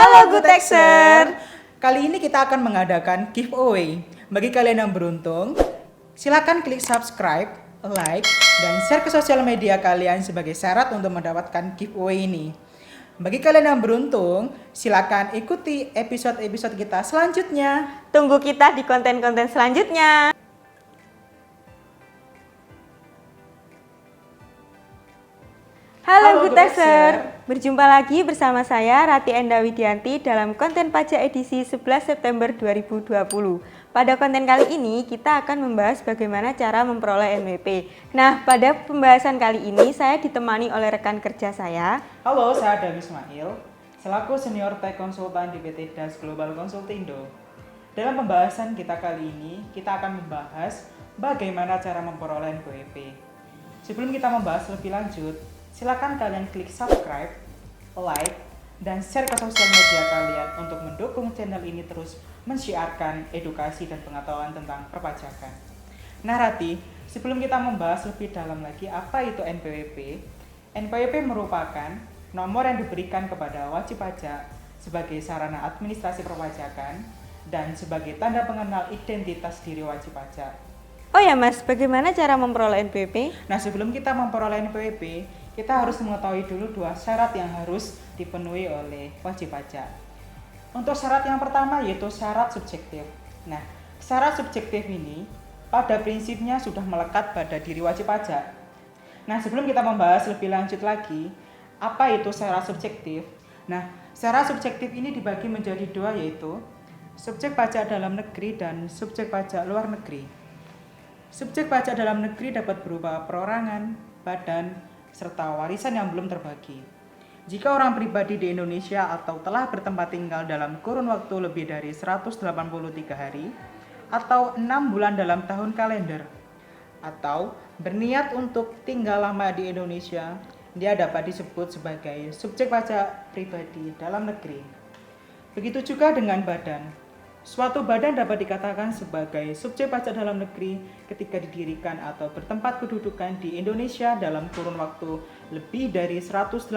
Halo Gutexer. Kali ini kita akan mengadakan giveaway. Bagi kalian yang beruntung, silakan klik subscribe, like, dan share ke sosial media kalian sebagai syarat untuk mendapatkan giveaway ini. Bagi kalian yang beruntung, silakan ikuti episode-episode kita selanjutnya. Tunggu kita di konten-konten selanjutnya. Halo Gutexer. Berjumpa lagi bersama saya Rati Enda Widianti dalam konten pajak edisi 11 September 2020. Pada konten kali ini kita akan membahas bagaimana cara memperoleh NWP. Nah, pada pembahasan kali ini saya ditemani oleh rekan kerja saya. Halo, saya Adam Ismail, selaku Senior Tech Konsultan di PT Das Global Consultindo. Dalam pembahasan kita kali ini, kita akan membahas bagaimana cara memperoleh NWP. Sebelum kita membahas lebih lanjut, silakan kalian klik subscribe, like, dan share ke sosial media kalian untuk mendukung channel ini terus mensiarkan edukasi dan pengetahuan tentang perpajakan. Nah Rati, sebelum kita membahas lebih dalam lagi apa itu NPWP, NPWP merupakan nomor yang diberikan kepada wajib pajak sebagai sarana administrasi perpajakan dan sebagai tanda pengenal identitas diri wajib pajak. Oh ya Mas, bagaimana cara memperoleh NPWP? Nah sebelum kita memperoleh NPWP, kita harus mengetahui dulu dua syarat yang harus dipenuhi oleh wajib pajak. Untuk syarat yang pertama yaitu syarat subjektif. Nah, syarat subjektif ini pada prinsipnya sudah melekat pada diri wajib pajak. Nah, sebelum kita membahas lebih lanjut lagi, apa itu syarat subjektif? Nah, syarat subjektif ini dibagi menjadi dua yaitu subjek pajak dalam negeri dan subjek pajak luar negeri. Subjek pajak dalam negeri dapat berupa perorangan, badan, serta warisan yang belum terbagi. Jika orang pribadi di Indonesia atau telah bertempat tinggal dalam kurun waktu lebih dari 183 hari atau 6 bulan dalam tahun kalender, atau berniat untuk tinggal lama di Indonesia, dia dapat disebut sebagai subjek pajak pribadi dalam negeri. Begitu juga dengan badan. Suatu badan dapat dikatakan sebagai subjek pajak dalam negeri ketika didirikan atau bertempat kedudukan di Indonesia dalam kurun waktu lebih dari 183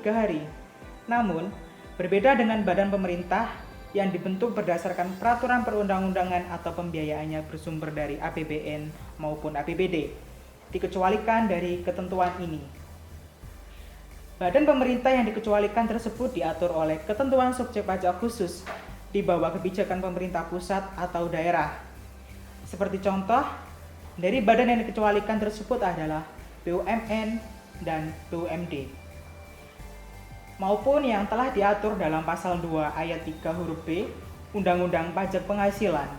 hari. Namun, berbeda dengan badan pemerintah yang dibentuk berdasarkan peraturan perundang-undangan atau pembiayaannya bersumber dari APBN maupun APBD, dikecualikan dari ketentuan ini. Badan pemerintah yang dikecualikan tersebut diatur oleh ketentuan subjek pajak khusus di bawah kebijakan pemerintah pusat atau daerah. Seperti contoh, dari badan yang dikecualikan tersebut adalah BUMN dan BUMD, maupun yang telah diatur dalam pasal 2 ayat 3 huruf B Undang-Undang Pajak Penghasilan,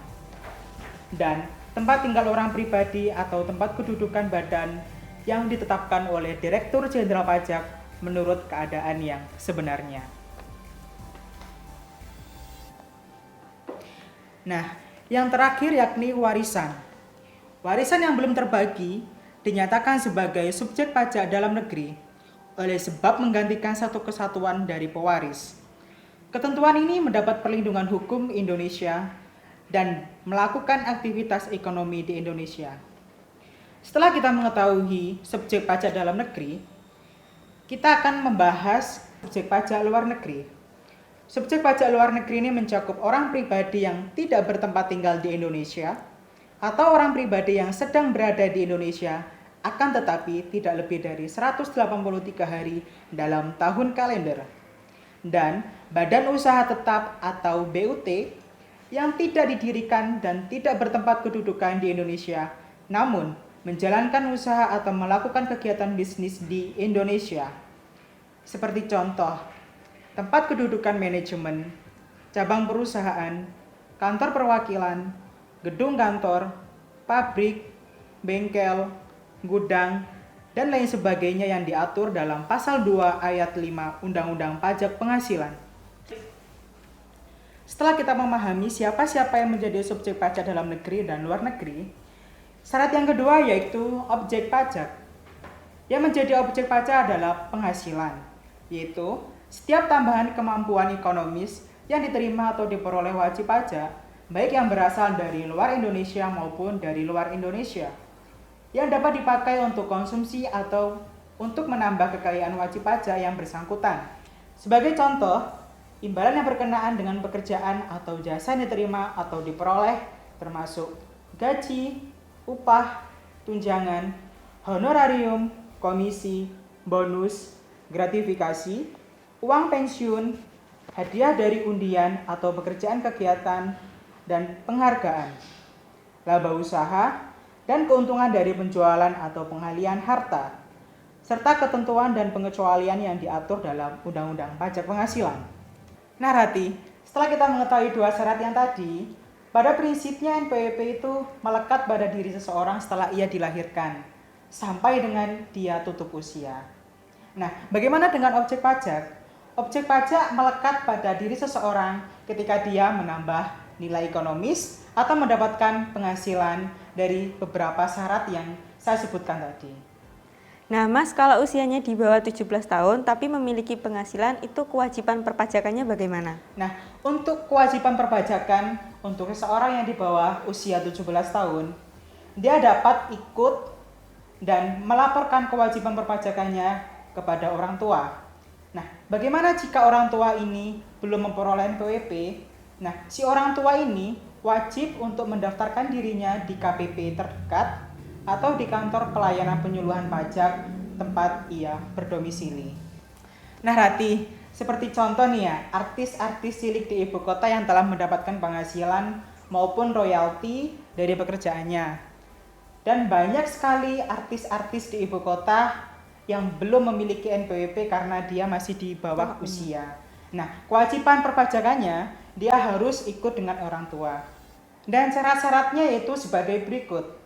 dan tempat tinggal orang pribadi atau tempat kedudukan badan yang ditetapkan oleh Direktur Jenderal Pajak menurut keadaan yang sebenarnya. Nah, yang terakhir yakni warisan. Warisan yang belum terbagi dinyatakan sebagai subjek pajak dalam negeri oleh sebab menggantikan satu kesatuan dari pewaris. Ketentuan ini mendapat perlindungan hukum Indonesia dan melakukan aktivitas ekonomi di Indonesia. Setelah kita mengetahui subjek pajak dalam negeri, kita akan membahas subjek pajak luar negeri. Subjek pajak luar negeri ini mencakup orang pribadi yang tidak bertempat tinggal di Indonesia atau orang pribadi yang sedang berada di Indonesia akan tetapi tidak lebih dari 183 hari dalam tahun kalender, dan badan usaha tetap atau BUT yang tidak didirikan dan tidak bertempat kedudukan di Indonesia namun menjalankan usaha atau melakukan kegiatan bisnis di Indonesia. Seperti contoh, tempat kedudukan manajemen, cabang perusahaan, kantor perwakilan, gedung kantor, pabrik, bengkel, gudang, dan lain sebagainya yang diatur dalam pasal 2 ayat 5 Undang-Undang Pajak Penghasilan. Setelah kita memahami siapa-siapa yang menjadi subjek pajak dalam negeri dan luar negeri, syarat yang kedua yaitu objek pajak. Yang menjadi objek pajak adalah penghasilan, yaitu setiap tambahan kemampuan ekonomis yang diterima atau diperoleh wajib pajak, baik yang berasal dari luar Indonesia maupun dari luar Indonesia, yang dapat dipakai untuk konsumsi atau untuk menambah kekayaan wajib pajak yang bersangkutan. Sebagai contoh, imbalan yang berkenaan dengan pekerjaan atau jasa yang diterima atau diperoleh termasuk gaji, upah, tunjangan, honorarium, komisi, bonus, gratifikasi, uang pensiun, hadiah dari undian atau pekerjaan kegiatan, dan penghargaan, laba usaha, dan keuntungan dari penjualan atau pengalihan harta, serta ketentuan dan pengecualian yang diatur dalam Undang-Undang Pajak Penghasilan. Nah Rati, setelah kita mengetahui dua syarat yang tadi, pada prinsipnya NPWP itu melekat pada diri seseorang setelah ia dilahirkan, sampai dengan dia tutup usia. Nah, bagaimana dengan objek pajak? Objek pajak melekat pada diri seseorang ketika dia menambah nilai ekonomis atau mendapatkan penghasilan dari beberapa syarat yang saya sebutkan tadi. Nah Mas, kalau usianya di bawah 17 tahun tapi memiliki penghasilan, itu kewajiban perpajakannya bagaimana? Nah, untuk kewajiban perpajakan untuk seseorang yang di bawah usia 17 tahun, dia dapat ikut dan melaporkan kewajiban perpajakannya kepada orang tua. Nah, bagaimana jika orang tua ini belum memperoleh NPWP? Nah, si orang tua ini wajib untuk mendaftarkan dirinya di KPP terdekat atau di kantor pelayanan penyuluhan pajak tempat ia berdomisili. Nah Rati, seperti contoh nih ya, artis-artis cilik di ibu kota yang telah mendapatkan penghasilan maupun royalti dari pekerjaannya. Dan banyak sekali artis-artis di ibu kota yang belum memiliki NPWP karena dia masih di bawah usia. Nah, kewajiban perpajakannya dia harus ikut dengan orang tua. Dan syarat-syaratnya yaitu sebagai berikut.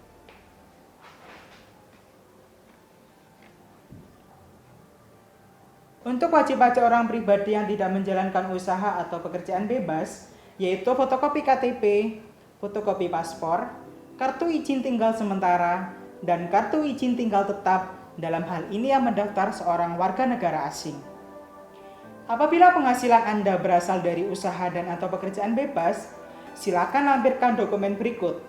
Untuk wajib pajak orang pribadi yang tidak menjalankan usaha atau pekerjaan bebas, yaitu fotokopi KTP, fotokopi paspor, kartu izin tinggal sementara, dan kartu izin tinggal tetap, dalam hal ini yang mendaftar seorang warga negara asing. Apabila penghasilan Anda berasal dari usaha dan atau pekerjaan bebas, silakan lampirkan dokumen berikut.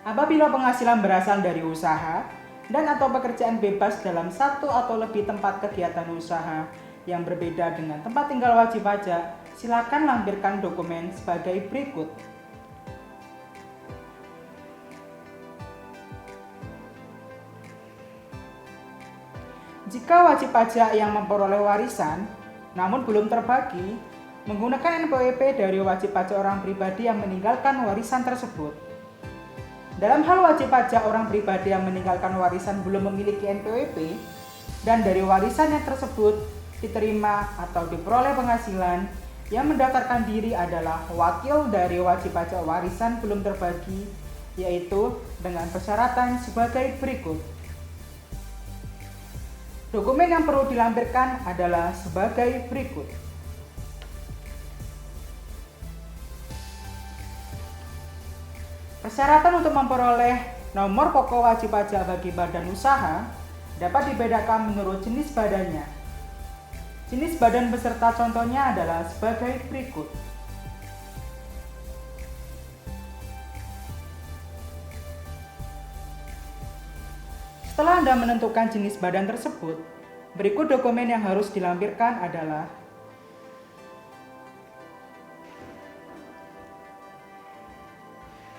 Apabila penghasilan berasal dari usaha dan atau pekerjaan bebas dalam satu atau lebih tempat kegiatan usaha yang berbeda dengan tempat tinggal wajib pajak, silakan lampirkan dokumen sebagai berikut. Jika wajib pajak yang memperoleh warisan namun belum terbagi, menggunakan NPWP dari wajib pajak orang pribadi yang meninggalkan warisan tersebut. Dalam hal wajib pajak orang pribadi yang meninggalkan warisan belum memiliki NPWP dan dari warisan yang tersebut diterima atau diperoleh penghasilan, yang mendaftarkan diri adalah wakil dari wajib pajak warisan belum terbagi, yaitu dengan persyaratan sebagai berikut. Dokumen yang perlu dilampirkan adalah sebagai berikut. Persyaratan untuk memperoleh nomor pokok wajib pajak bagi badan usaha dapat dibedakan menurut jenis badannya. Jenis badan peserta contohnya adalah sebagai berikut. Setelah Anda menentukan jenis badan tersebut, berikut dokumen yang harus dilampirkan adalah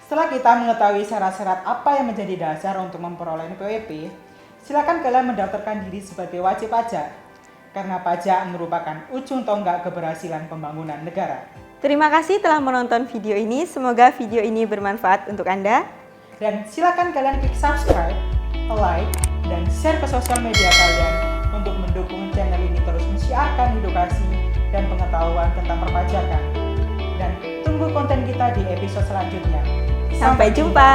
Setelah kita mengetahui syarat-syarat apa yang menjadi dasar untuk memperoleh NPWP, silakan kalian mendaftarkan diri sebagai wajib pajak, karena pajak merupakan ujung tonggak keberhasilan pembangunan negara. Terima kasih telah menonton video ini, semoga video ini bermanfaat untuk Anda. Dan silakan kalian klik subscribe, like, dan share ke sosial media kalian untuk mendukung channel ini terus mensiarkan edukasi dan pengetahuan tentang perpajakan. Dan tunggu konten kita di episode selanjutnya. Sampai jumpa.